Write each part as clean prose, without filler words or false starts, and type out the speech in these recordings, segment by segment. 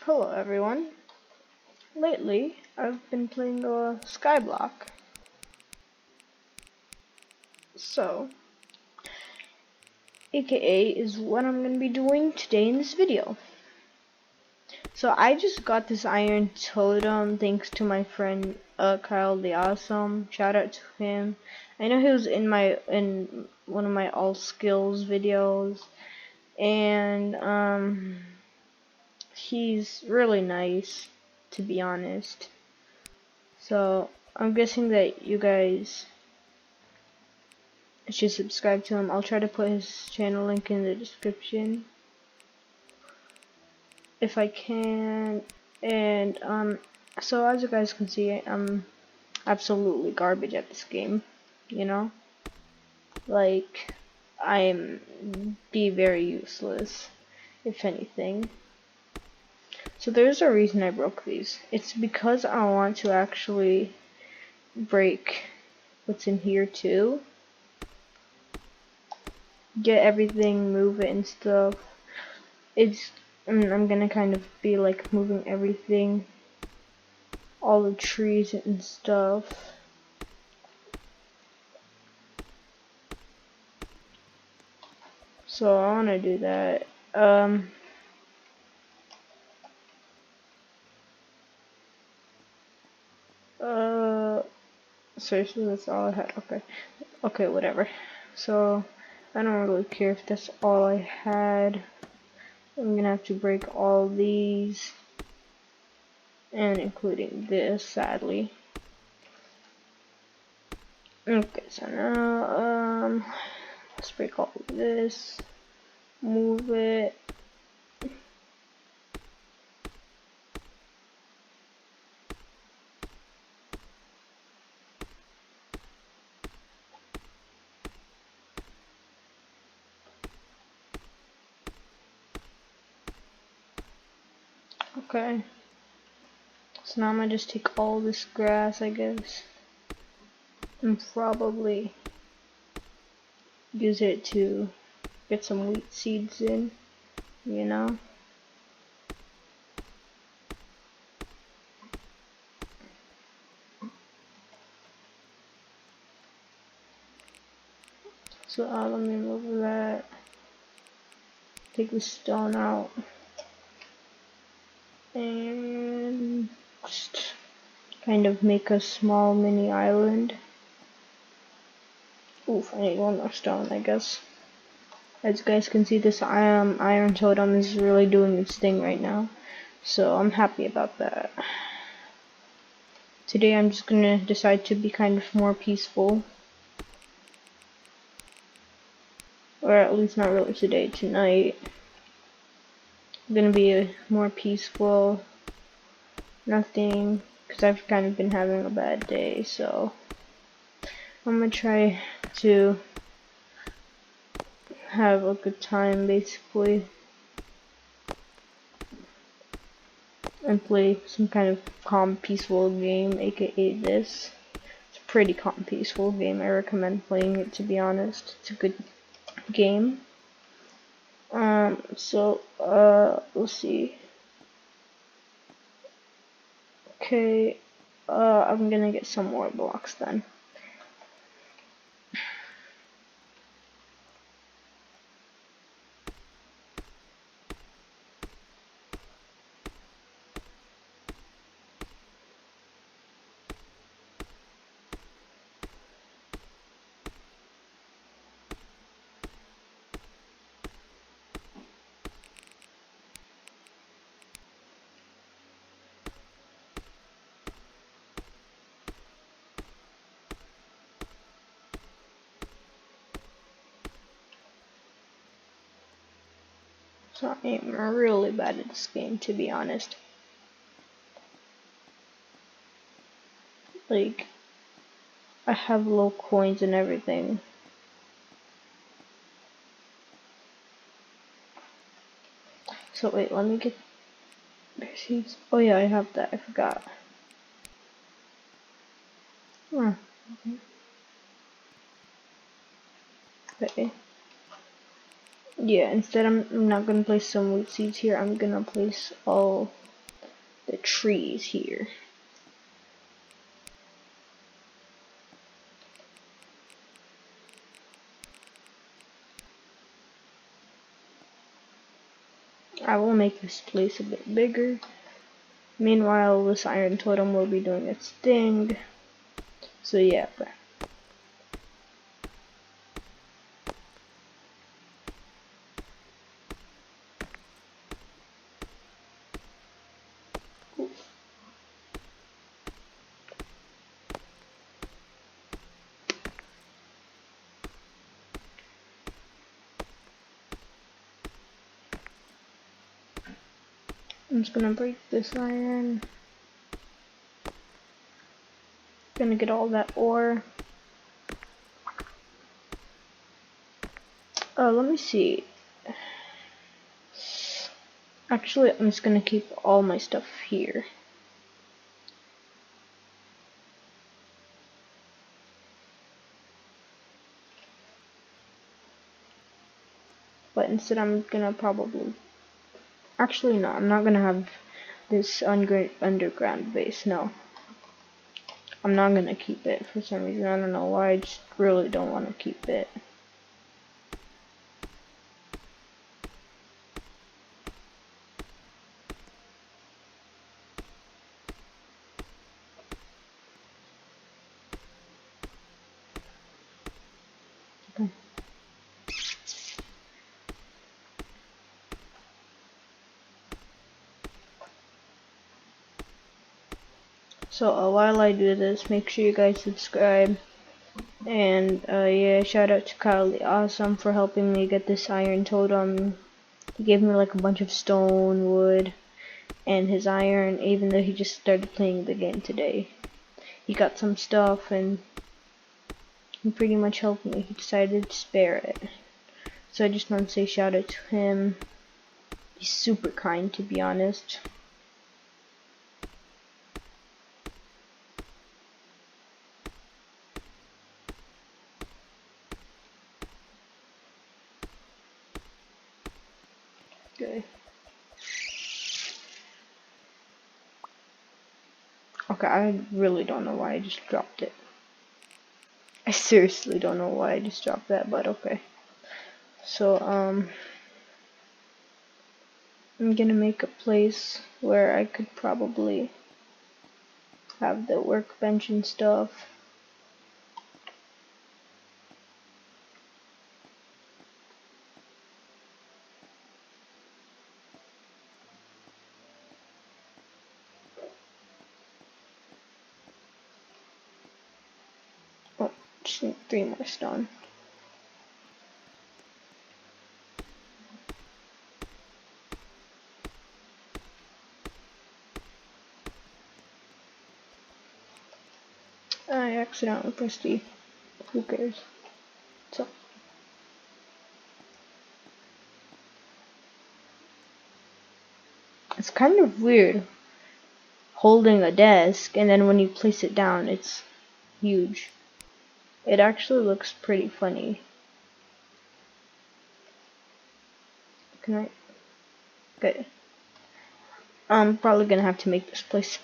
Hello everyone. Lately, I've been playing skyblock. So, aka is what I'm going to be doing today in this video. So I just got this iron totem thanks to my friend Kyletheawesome. Shout out to him. I know he was in one of my all skills videos, and he's really nice, to be honest. So I'm guessing that you guys should subscribe to him. I'll try to put his channel link in the description if I can. And so as you guys can see, I'm absolutely garbage at this game, you know? Like, I'm be very useless, if anything. So there's a reason I broke these. It's because I want to actually break what's in here too. Get everything, move it and stuff. I'm gonna kind of be like moving everything, all the trees and stuff. So I wanna do that. Seriously, that's all I had. Okay, whatever. So I don't really care if that's all I had. I'm gonna have to break all these, and including this, sadly. Okay, so now let's break all of this, move it. Okay, so now I'm gonna just take all this grass, I guess, and probably use it to get some wheat seeds in, you know? So let me move that, take the stone out, and just kind of make a small mini island. Oof, I need one more stone, I guess. As you guys can see, this iron totem is really doing its thing right now, so I'm happy about that. Today I'm just gonna decide to be kind of more peaceful, or at least not really today, tonight. I'm gonna be more peaceful, nothing, because I've kind of been having a bad day, so I'm gonna try to have a good time, basically, and play some kind of calm, peaceful game, aka this. It's a pretty calm, peaceful game. I recommend playing it, to be honest. It's a good game. Let's see. Okay, I'm gonna get some more blocks then. So I'm really bad at this game, to be honest. Like, I have low coins and everything. So wait, let me get seeds. Oh yeah, I have that. I forgot. Huh. Okay. Yeah, instead I'm not gonna place some wheat seeds here. I'm gonna place all the trees here. I will make this place a bit bigger. Meanwhile, this iron totem will be doing its thing. So yeah. I'm just gonna break this iron. Gonna get all that ore. Let me see. Actually, I'm just gonna keep all my stuff here. But instead, I'm gonna probably. Actually, no, I'm not gonna have this underground base. No. I'm not gonna keep it for some reason. I don't know why. I just really don't want to keep it. Okay. So while I do this, make sure you guys subscribe. And yeah, shout out to Kyletheawesome for helping me get this iron totem. He gave me like a bunch of stone, wood, and his iron, even though he just started playing the game today. He got some stuff and he pretty much helped me. He decided to spare it. So I just want to say shout out to him. He's super kind, to be honest. Okay. Okay, I really don't know why I just dropped it. I seriously don't know why I just dropped that, but okay. So, I'm gonna make a place where I could probably have the workbench and stuff. Oh, just need 3 more stone. I accidentally pressed E. Who cares? So, it's kind of weird holding a desk and then when you place it down, it's huge. It actually looks pretty funny. Can I? Okay. I'm probably gonna have to make this place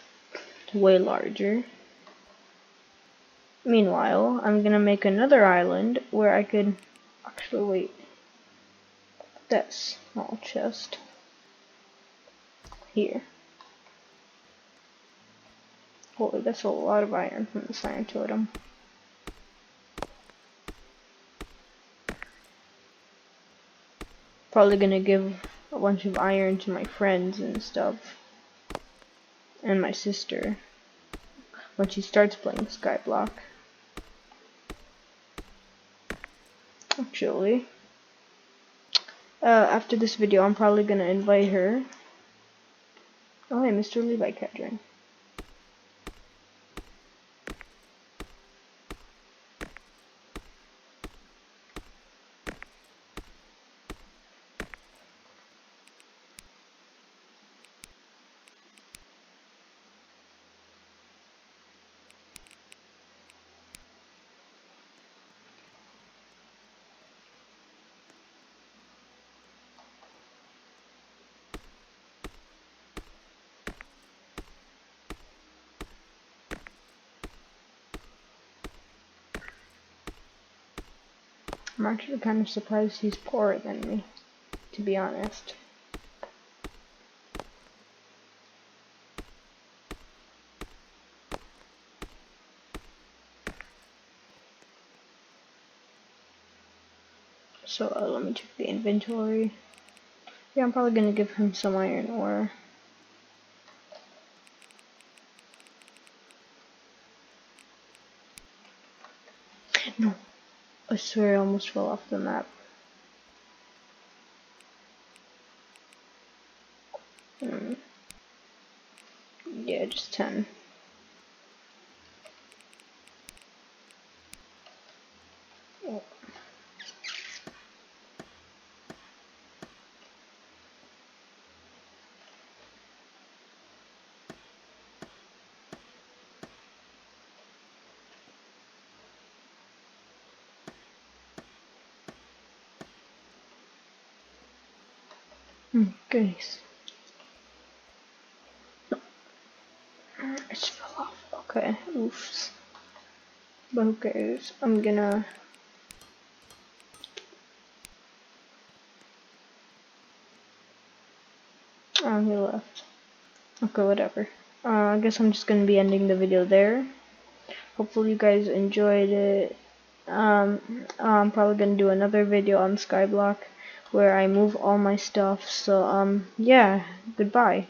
way larger. Meanwhile, I'm gonna make another island where I could actually wait. That small chest here. Holy, that's a lot of iron from the iron totem. Probably gonna give a bunch of iron to my friends and stuff. And my sister. When she starts playing skyblock. Actually. After this video, I'm probably gonna invite her. Oh, hey, Mr. Levi Catering. I'm actually kind of surprised he's poorer than me, to be honest. So let me check the inventory. Yeah, I'm probably gonna give him some iron ore. No, I swear I almost fell off the map. Yeah, just 10. Oh. Goodness. It just fell off. Okay, oofs. But who cares? I'm gonna... Oh, he left. Okay, whatever. I guess I'm just gonna be ending the video there. Hopefully you guys enjoyed it. I'm probably gonna do another video on skyblock where I move all my stuff. So, yeah, goodbye.